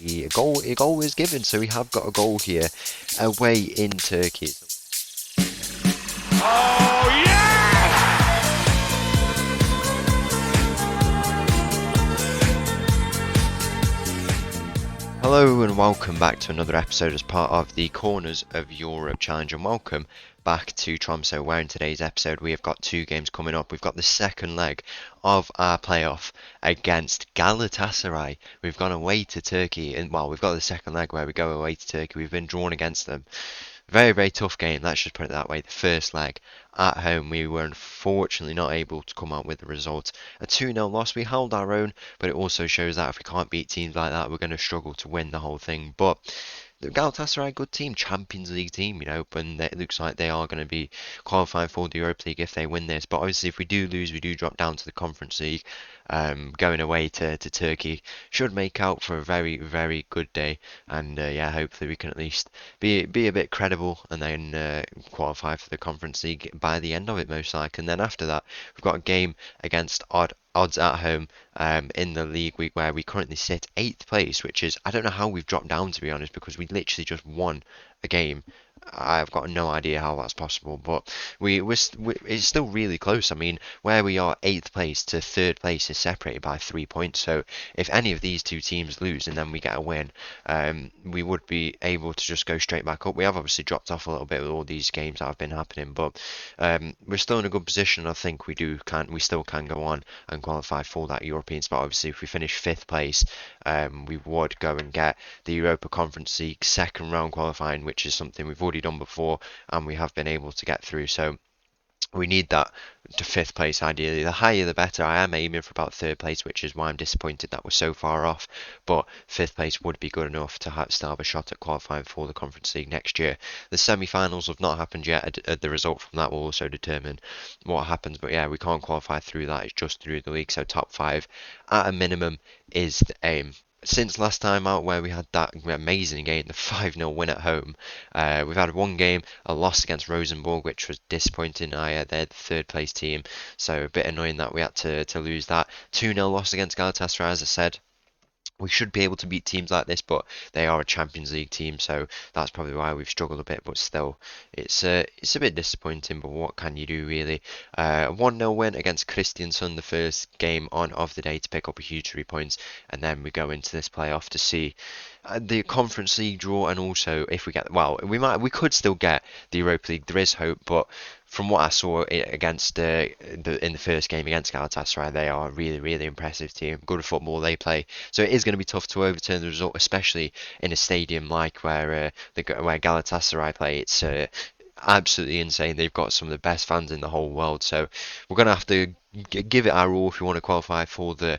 a goal was given, so we have got a goal here away in Turkey. Oh yeah! Hello and welcome back to another episode as part of the Corners of Europe Challenge, and welcome back to Tromso, where in today's episode we have got two games coming up. We've got the second leg of our playoff against Galatasaray. We've gone away to Turkey, and well, we've got the second leg where we go away to Turkey. We've been drawn against them. Very, very tough game, let's just put it that way. The first leg at home, we were unfortunately not able to come out with the result. A 2-0 loss, we held our own, but it also shows that if we can't beat teams like that, we're going to struggle to win the whole thing. But the Galatasaray, good team, Champions League team, and it looks like they are going to be qualifying for the Europa League if they win this. But obviously, if we do lose, we do drop down to the Conference League. Going away to Turkey should make out for a very, very good day. And yeah, hopefully we can at least be a bit credible and then qualify for the Conference League by the end of it, most likely. And then after that, we've got a game against odds at home in the league week where we currently sit 8th place, which is, I don't know how we've dropped down, to be honest, because we literally just won a game. I've got no idea how that's possible, but it's still really close. I mean, where we are 8th place to 3rd place is separated by 3 points. So if any of these two teams lose and then we get a win, we would be able to just go straight back up. We have obviously dropped off a little bit with all these games that have been happening, but we're still in a good position. I think we still can go on and qualify for that European spot. Obviously, if we finish 5th place, we would go and get the Europa Conference League second round qualifying, which is something we've already done before and we have been able to get through. So we need that to 5th place ideally. The higher the better. I am aiming for about 3rd place, which is why I'm disappointed that we're so far off, but 5th place would be good enough to still have a shot at qualifying for the Conference League next year. The semi-finals have not happened yet. The result from that will also determine what happens, but yeah, we can't qualify through that. It's just through the league, so top 5 at a minimum is the aim. Since last time out where we had that amazing game, the 5-0 win at home, we've had one game, a loss against Rosenborg, which was disappointing. They're the 3rd place team, so a bit annoying that we had to lose that. 2-0 loss against Galatasaray, as I said. We should be able to beat teams like this, but they are a Champions League team, so that's probably why we've struggled a bit. But still, it's a bit disappointing. But what can you do, really? 1-0 win against Kristiansund, the first game on of the day, to pick up a huge 3 points, and then we go into this playoff to see the Conference League draw, and also if we get we could still get the Europa League. There is hope, but from what I saw against in the first game against Galatasaray, they are a really, really impressive team. Good at football they play, so it is going to be tough to overturn the result, especially in a stadium like where Galatasaray play. It's absolutely insane. They've got some of the best fans in the whole world, so we're going to have to give it our all if we want to qualify for the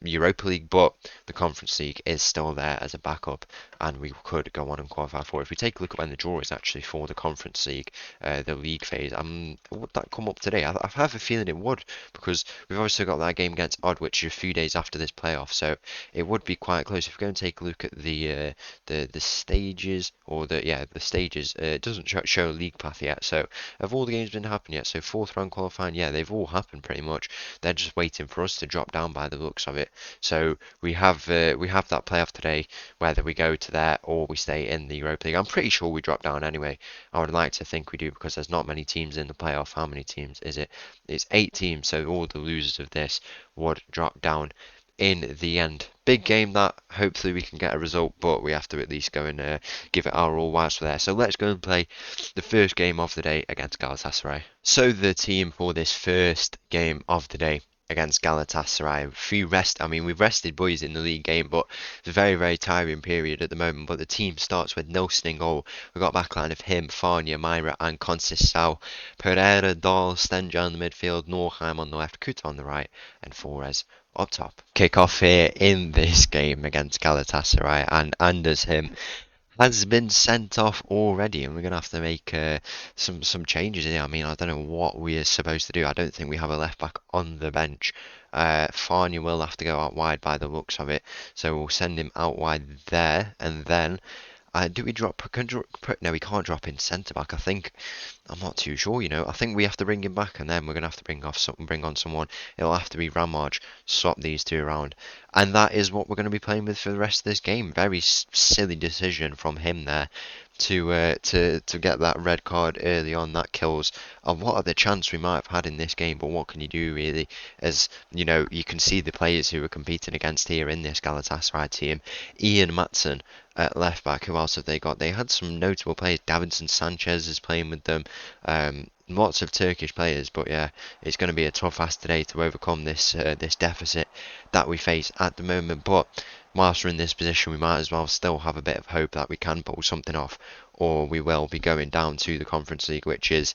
Europa League, but the Conference League is still there as a backup, and we could go on and qualify for it. If we take a look at when the draw is actually for the Conference League, the league phase, would that come up today? I have a feeling it would, because we've also got that game against Odd, which is a few days after this playoff, so it would be quite close. If we go and take a look at the stages, or the stages, it doesn't show a league path yet. So have all the games been happening yet? So 4th round qualifying, yeah, they've all happened pretty much. They're just waiting for us to drop down by the looks of it. So we have that playoff today, whether we go to there or we stay in the Europa League. I'm pretty sure we drop down anyway. I would like to think we do, because there's not many teams in the playoff. How many teams is it? It's 8 teams, so all the losers of this would drop down in the end. Big game that. Hopefully we can get a result, but we have to at least go and give it our all whilst we're there. So let's go and play the first game of the day against Galatasaray. So the team for this first game of the day against Galatasaray. We've rested boys in the league game, but it's a very, very tiring period at the moment. But the team starts with Nelson in goal. We've got a backline of him, Farnia, Myra and Conceição. Pereira, Dahl, Stenja in the midfield, Norheim on the left, Kuta on the right, and Flores up top. Kick off here in this game against Galatasaray, and Anders him has been sent off already, and we're going to have to make some changes here. I mean, I don't know what we are supposed to do. I don't think we have a left back on the bench. Farnia will have to go out wide by the looks of it, so we'll send him out wide there, and then Do we drop? No, we can't drop in centre back. I think I'm not too sure. I think we have to bring him back, and then we're gonna have to bring on someone. It'll have to be Ramage. Swap these two around, and that is what we're going to be playing with for the rest of this game. Very silly decision from him there to get that red card early on. That kills a lot of the chance we might have had in this game. But what can you do really? As you can see the players who we're competing against here in this Galatasaray team. Ian Matson at left back. Who else have they got? They had some notable players. Davinson Sanchez is playing with them. Lots of Turkish players, but yeah, it's going to be a tough ask today to overcome this deficit that we face at the moment. But whilst we're in this position, we might as well still have a bit of hope that we can pull something off, or we will be going down to the Conference League, which is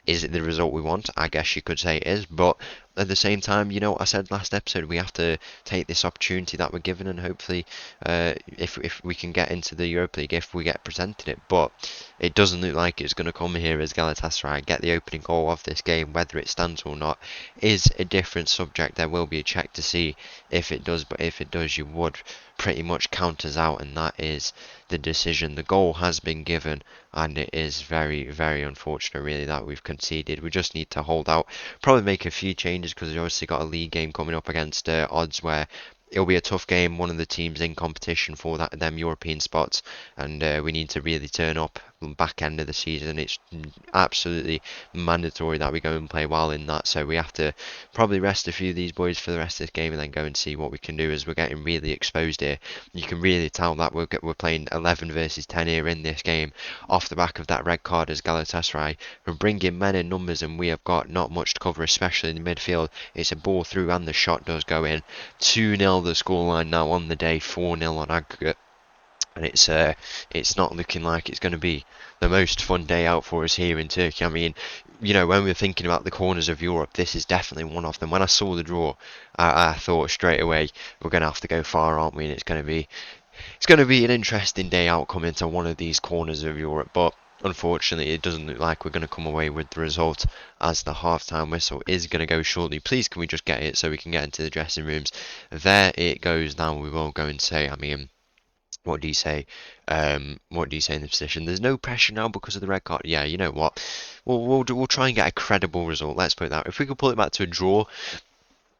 it the result we want? I guess you could say it is, but at the same time, what I said last episode, we have to take this opportunity that we're given, and hopefully, if we can get into the Europa League, if we get presented it. But it doesn't look like it's going to come here as Galatasaray get the opening goal of this game. Whether it stands or not is a different subject. There will be a check to see if it does, but if it does, you would pretty much count us out, and that is the decision. The goal has been given, and it is very, very unfortunate, really, that we've conceded. We just need to hold out, probably make a few changes because we've obviously got a league game coming up against odds where it'll be a tough game. One of the teams in competition for them European spots, and we need to really turn up back end of the season. It's absolutely mandatory that we go and play well in that. So we have to probably rest a few of these boys for the rest of this game, and then go and see what we can do, as we're getting really exposed here. You can really tell that we're playing 11 versus 10 here in this game off the back of that red card as Galatasaray. We're bringing men in numbers, and we have got not much to cover, especially in the midfield. It's a ball through, and the shot does go in. 2-0 the scoreline now on the day, 4-0 on aggregate. And it's not looking like it's going to be the most fun day out for us here in Turkey. I mean, when we're thinking about the corners of Europe, this is definitely one of them. When I saw the draw, I thought straight away we're going to have to go far, aren't we? And it's going to be an interesting day out coming to one of these corners of Europe. But unfortunately, it doesn't look like we're going to come away with the result, as the half-time whistle is going to go shortly. Please, can we just get it so we can get into the dressing rooms? There it goes. Now we will go and say, I mean, what do you say? What do you say in the position? There's no pressure now because of the red card. Yeah, you know what? We'll try and get a credible result. Let's put it that way. If we could pull it back to a draw,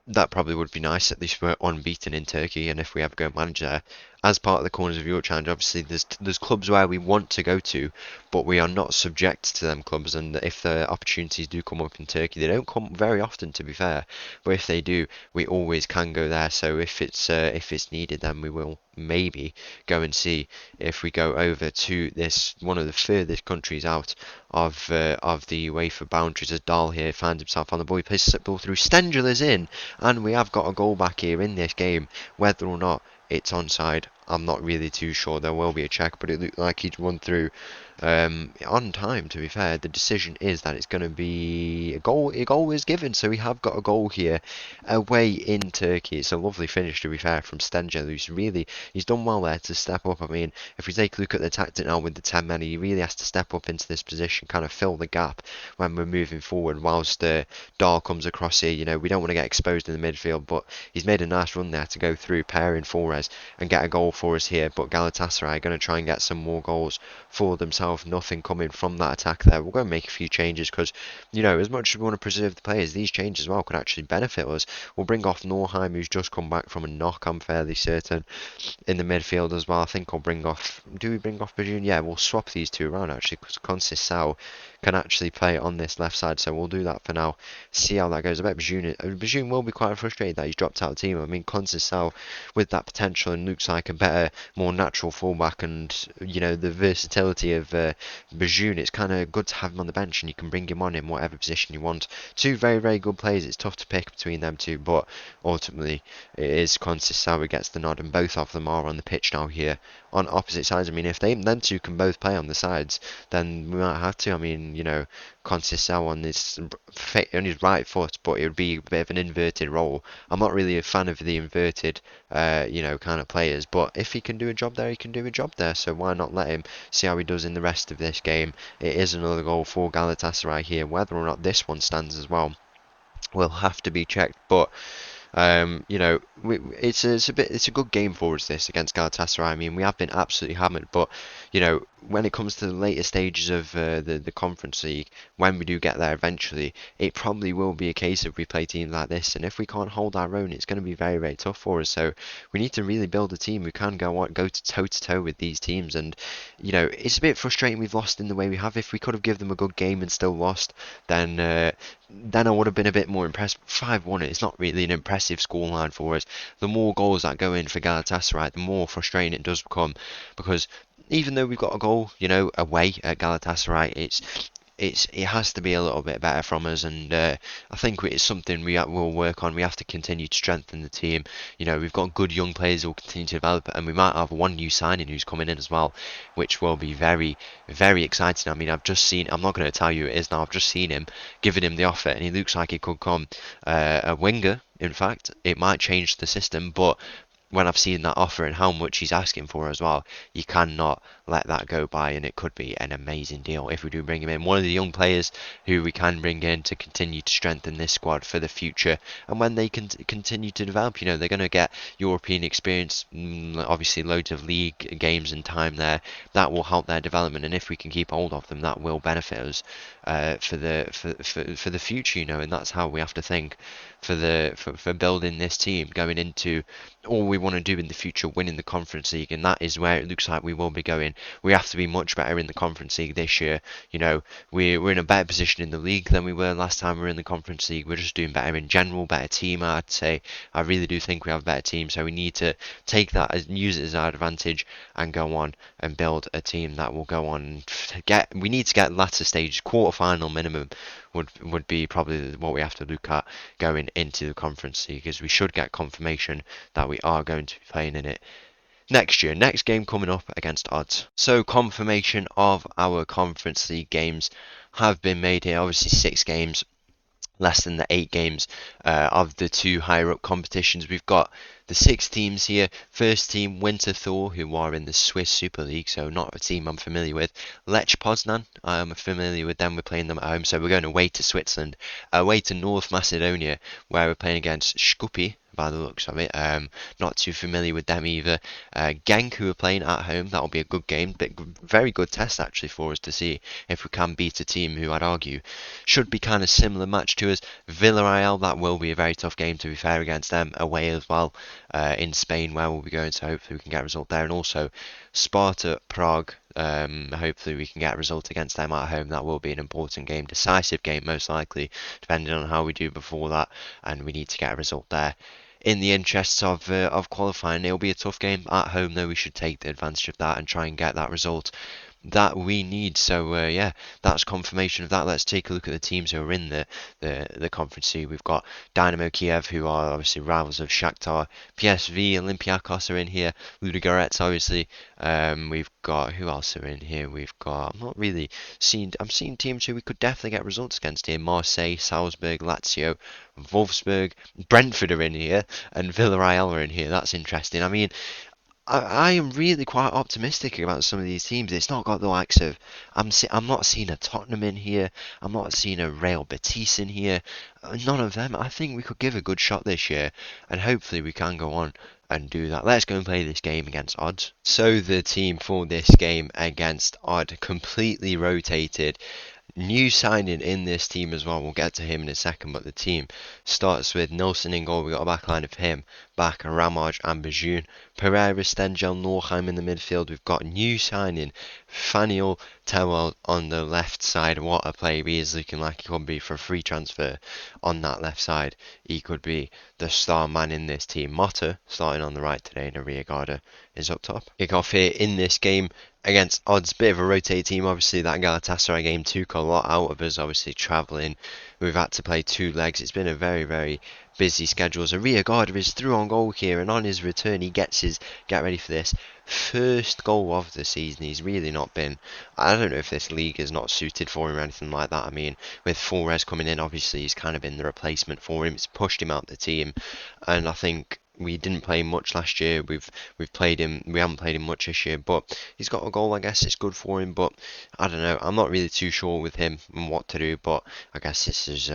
that probably would be nice. At least we're unbeaten in Turkey, and if we ever go manage there, as part of the Corners of Europe challenge, obviously there's clubs where we want to go to, but we are not subject to them clubs. And if the opportunities do come up in Turkey, they don't come very often, to be fair. But if they do, we always can go there. So if it's needed, then we will maybe go and see if we go over to this one of the furthest countries out of the UEFA boundaries. As Dahl here finds himself on the ball, he plays the ball through. Stengel is in, and we have got a goal back here in this game. Whether or not it's onside, I'm not really too sure. There will be a check, but it looked like he'd run through on time, to be fair. The decision is that it's going to be a goal. A goal is given, so we have got a goal here away in Turkey. It's a lovely finish, to be fair, from Stengel, he's done well there to step up. I mean, if we take a look at the tactic now with the 10 men, he really has to step up into this position, kind of fill the gap when we're moving forward, whilst Dahl comes across here. We don't want to get exposed in the midfield, but he's made a nice run there to go through, pairing Forres, and get a goal for us here. But Galatasaray are going to try and get some more goals for themselves. Nothing coming from that attack there. We'll go and make a few changes because, as much as we want to preserve the players, these changes as well could actually benefit us. We'll bring off Norheim, who's just come back from a knock, I'm fairly certain, in the midfield as well. I think I'll bring off... Do we bring off Bajun? Yeah, we'll swap these two around, actually, because Conceição can actually play on this left side, so we'll do that for now. See how that goes. I bet Bajun will be quite frustrated that he's dropped out of the team. I mean, Conceição, with that potential, and looks like a better, more natural fullback, and, the versatility of Bajun, it's kind of good to have him on the bench, and you can bring him on in whatever position you want. Two very, very good players. It's tough to pick between them two, but ultimately it is Conceição who gets the nod, and both of them are on the pitch now here on opposite sides. I mean, if them two can both play on the sides, then we might have to. I mean, Conceição on his right foot, but it would be a bit of an inverted role. I'm not really a fan of the inverted, kind of players, but if he can do a job there, he can do a job there, so why not let him? See how he does in the rest of this game. It is another goal for Galatasaray here. Whether or not this one stands as well will have to be checked, but It's a good game for us this against Galatasaray. I mean, we have been absolutely hammered, but when it comes to the later stages of the Conference League, when we do get there eventually, it probably will be a case of we play teams like this, and if we can't hold our own, it's going to be very, very tough for us. So we need to really build a team who can go to toe to toe with these teams, and it's a bit frustrating we've lost in the way we have. If we could have given them a good game and still lost, then I would have been a bit more impressed. 5-1, it's not really an impressive scoreline for us. The more goals that go in for Galatasaray, the more frustrating it does become, because even though we've got a goal, away at Galatasaray, it has to be a little bit better from us, and I think it's something will work on. We have to continue to strengthen the team. We've got good young players who will continue to develop, and we might have one new signing who's coming in as well, which will be very, very exciting. I mean, I've just seen, I'm not going to tell you who it is now, I've just seen him, giving him the offer, and he looks like he could come a winger. In fact, it might change the system, but when I've seen that offer and how much he's asking for as well, you cannot let that go by, and it could be an amazing deal if we do bring him in. One of the young players who we can bring in to continue to strengthen this squad for the future, and when they can continue to develop, they're going to get European experience, obviously loads of league games and time there. That will help their development, and if we can keep hold of them, that will benefit us for the future, and that's how we have to think for building this team going into all we want to do in the future, winning the Conference League, and that is where it looks like we will be going. We have to be much better in the Conference League this year. We're in a better position in the league than we were last time we were in the Conference League. We're just doing better in general, better team, I'd say. I really do think we have a better team, so we need to take that and use it as our advantage and go on and build a team that will go on and we need to get latter stage, quarter-final minimum would be probably what we have to look at going into the Conference League, as we should get confirmation that we are going to be playing in it next year. Next game coming up against Odds. So confirmation of our Conference League games have been made here. Obviously 6 games, less than the 8 games of the 2 higher up competitions. We've got the 6 teams here. First team, Winterthur, who are in the Swiss Super League, so not a team I'm familiar with. Lech Poznan, I'm familiar with them. We're playing them at home, so we're going away to Switzerland, away to North Macedonia, where we're playing against Skopje, by the looks of it. Not too familiar with them either. Genk, who are playing at home, that'll be a good game, but very good test actually for us to see if we can beat a team who I'd argue should be kind of similar match to us. Villarreal, that will be a very tough game to be fair against them, away as well, in Spain, where we'll be going, so hopefully we can get a result there. And also Sparta Prague, hopefully we can get a result against them at home. That will be an important game, decisive game most likely, depending on how we do before that, and we need to get a result there. In the interests of qualifying, it'll be a tough game at home, though we should take the advantage of that and try and get that result that we need. So yeah, that's confirmation of that. Let's take a look at the teams who are in the Conference League. We've got Dynamo Kiev, who are obviously rivals of Shakhtar. PSV, Olympiacos are in here. Ludogorets, obviously. We've got, who else are in here? We've got, I'm seeing teams who we could definitely get results against here. Marseille, Salzburg, Lazio, Wolfsburg, Brentford are in here, and Villarreal are in here. That's interesting. I mean, I am really quite optimistic about some of these teams. It's not got the likes of, I'm not seeing a Tottenham in here. I'm not seeing a Real Betis in here. None of them. I think we could give a good shot this year, and hopefully we can go on and do that. Let's go and play this game against Odds. So the team for this game against Odd completely rotated. New signing in this team as well. We'll get to him in a second, but the team starts with Nilsson in goal. We've got a back line of him, Bak, Ramaj and Bajun. Pereira, Stengel, Norheim in the midfield. We've got new signing Faniel Tewell on the left side. What a player he is, looking like he could be for a free transfer on that left side. He could be the star man in this team. Motta starting on the right today, and Arriagada is up top. Kick off here in this game against Odds, bit of a rotate team. Obviously that Galatasaray game took a lot out of us, obviously travelling. We've had to play 2 legs. It's been a very, very busy schedule. So Arriagada is through on goal here, and on his return he gets his, get ready for this, first goal of the season. He's really not been, I don't know if this league is not suited for him or anything like that. I mean, with Flores coming in, obviously he's kind of been the replacement for him. It's pushed him out the team, and I think we didn't play much last year. We've played him. We haven't played him much this year, but he's got a goal. I guess it's good for him. But I don't know. I'm not really too sure with him and what to do. But I guess this is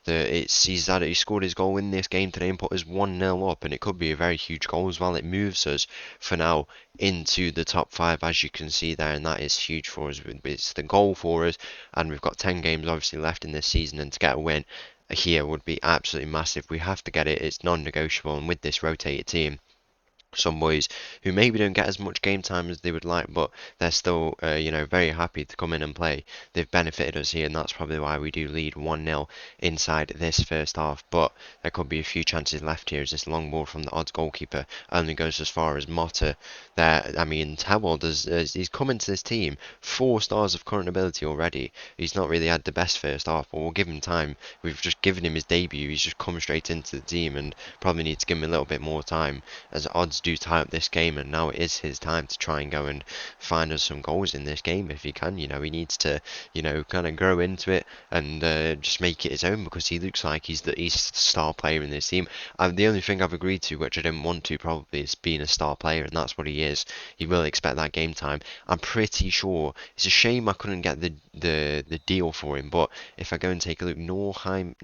he scored his goal in this game today and put us 1-0 up, and it could be a very huge goal as well. It moves us for now into the top five, as you can see there, and that is huge for us. It's the goal for us, and we've got 10 games obviously left in this season, and to get a win here would be absolutely massive. We have to get it. It's non-negotiable, and with this rotated team, some boys who maybe don't get as much game time as they would like, but they're still, very happy to come in and play. They've benefited us here, and that's probably why we do lead 1-0 inside this first half. But there could be a few chances left here as this long ball from the odds goalkeeper only goes as far as Motta. There, I mean, Tewald he's come into this team 4 stars of current ability already. He's not really had the best first half, but we'll give him time. We've just given him his debut. He's just come straight into the team, and probably need to give him a little bit more time as odds do tie up this game, and now it is his time to try and go and find us some goals in this game if he can. He needs to, kind of grow into it and just make it his own, because he looks like he's the star player in this team. The only thing I've agreed to, which I didn't want to probably, is being a star player, and that's what he is. He will expect that game time. I'm pretty sure. It's a shame I couldn't get the deal for him, but if I go and take a look, Norheim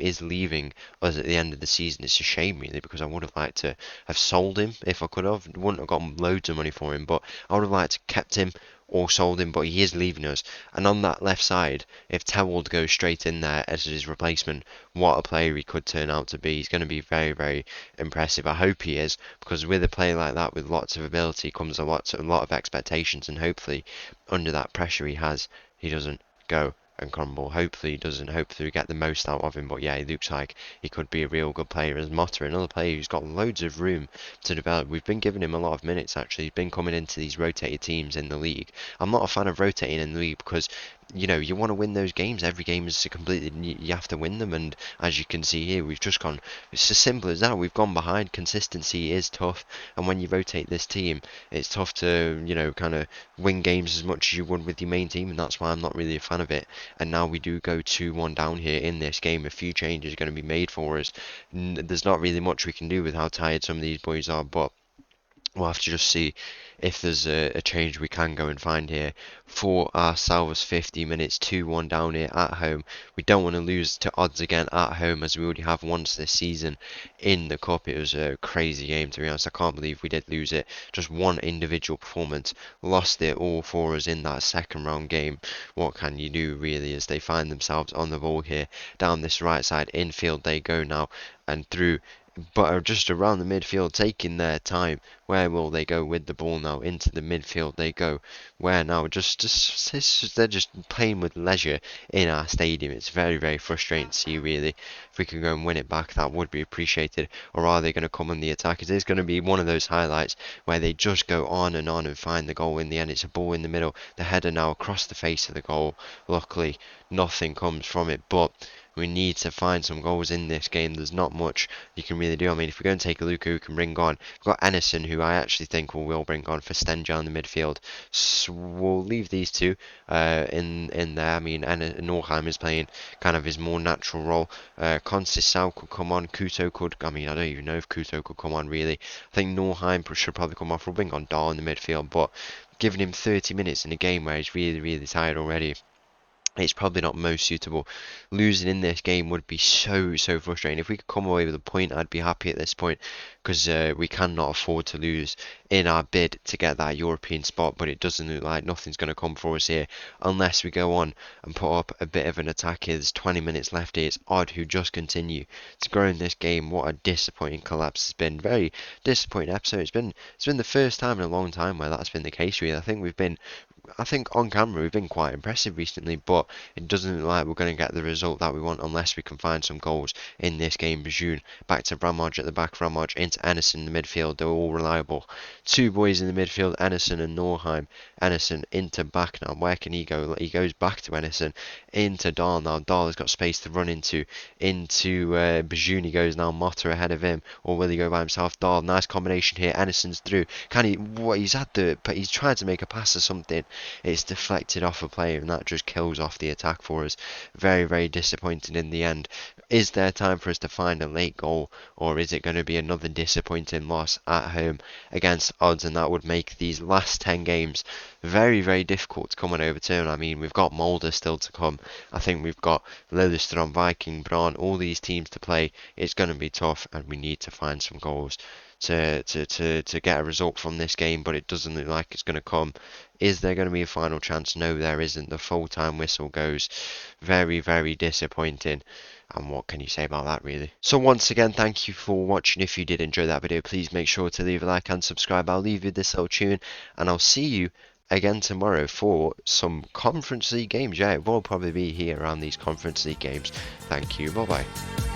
is leaving us at the end of the season. It's a shame really, because I would have liked to have sold him if I could have. Wouldn't have gotten loads of money for him, but I would have liked to kept him or sold him, but he is leaving us. And on that left side, if Tewald goes straight in there as his replacement, what a player he could turn out to be. He's going to be very, very impressive. I hope he is, because with a player like that with lots of ability comes a lot of expectations, and hopefully under that pressure he doesn't go and crumble. Hopefully he doesn't. Hopefully we get the most out of him. But yeah, he looks like he could be a real good player. As Motta, another player who's got loads of room to develop. We've been giving him a lot of minutes actually. He's been coming into these rotated teams in the league. I'm not a fan of rotating in the league because you want to win those games. Every game is completely, you have to win them, and as you can see here, we've just gone, it's as simple as that, we've gone behind. Consistency is tough, and when you rotate this team, it's tough to, kind of win games as much as you would with your main team, and that's why I'm not really a fan of it. And now we do go 2-1 down here in this game. A few changes are going to be made for us. There's not really much we can do with how tired some of these boys are, but we'll have to just see if there's a change we can go and find here for ourselves. 50 minutes, 2-1 down here at home. We don't want to lose to odds again at home, as we already have once this season in the cup. It was a crazy game, to be honest. I can't believe we did lose it. Just one individual performance lost it all for us in that second round game. What can you do really, as they find themselves on the ball here down this right side. Infield they go now, and through, but are just around the midfield, taking their time. Where will they go with the ball now? Into the midfield they go. Where now? They're just playing with leisure in our stadium. It's very, very frustrating to see, really. If we can go and win it back, that would be appreciated. Or are they going to come on the attack? It is going to be one of those highlights where they just go on and find the goal in the end. It's a ball in the middle. The header now across the face of the goal. Luckily, nothing comes from it, but we need to find some goals in this game. There's not much you can really do. I mean, if we go and take a look who we can bring on, we've got Ennison, who I actually think will bring on for Stenja in the midfield. So we'll leave these two in there. I mean, Norheim is playing kind of his more natural role. Conceição could come on. Kuto could. I mean, I don't even know if Kuto could come on really. I think Norheim should probably come off. We'll bring on Dahl in the midfield, but giving him 30 minutes in a game where he's really, really tired already, it's probably not most suitable. Losing in this game would be so frustrating. If we could come away with a point, I'd be happy at this point, because we cannot afford to lose in our bid to get that European spot. But it doesn't look like nothing's going to come for us here unless we go on and put up a bit of an attack here. There's 20 minutes left here. It's Odd who just continue to grow in this game. What a disappointing collapse it's been. Very disappointing episode. It's been the first time in a long time where that's been the case really. I think on camera we've been quite impressive recently, but it doesn't look like we're going to get the result that we want unless we can find some goals in this game. Bajun back to Bramaj at the back, Bramaj into Ennison in the midfield. They're all reliable. Two boys in the midfield, Ennison and Norheim. Ennison into back now. Where can he go? He goes back to Ennison, into Dahl now. Dahl has got space to run into Bajun. He goes now. Motta ahead of him, or will he go by himself? Dahl, nice combination here. Ennison's through. Can he? What he's he's tried to make a pass or something. It's deflected off a player, and that just kills off the attack for us. Very, very disappointing in the end. Is there time for us to find a late goal, or is it going to be another disappointing loss at home against odds? And that would make these last 10 games very, very difficult to come and overturn. I mean, we've got Molde still to come. I think we've got Lillestrøm, Viking, Brann, all these teams to play. It's going to be tough, and we need to find some goals to get a result from this game, but it doesn't look like it's going to come. Is there going to be a final chance? No, there isn't. The full-time whistle goes. Very, very disappointing. And what can you say about that, really? So once again, thank you for watching. If you did enjoy that video, please make sure to leave a like and subscribe. I'll leave you this little tune, and I'll see you again tomorrow for some Conference League games. Yeah, it will probably be here around these Conference League games. Thank you. Bye-bye.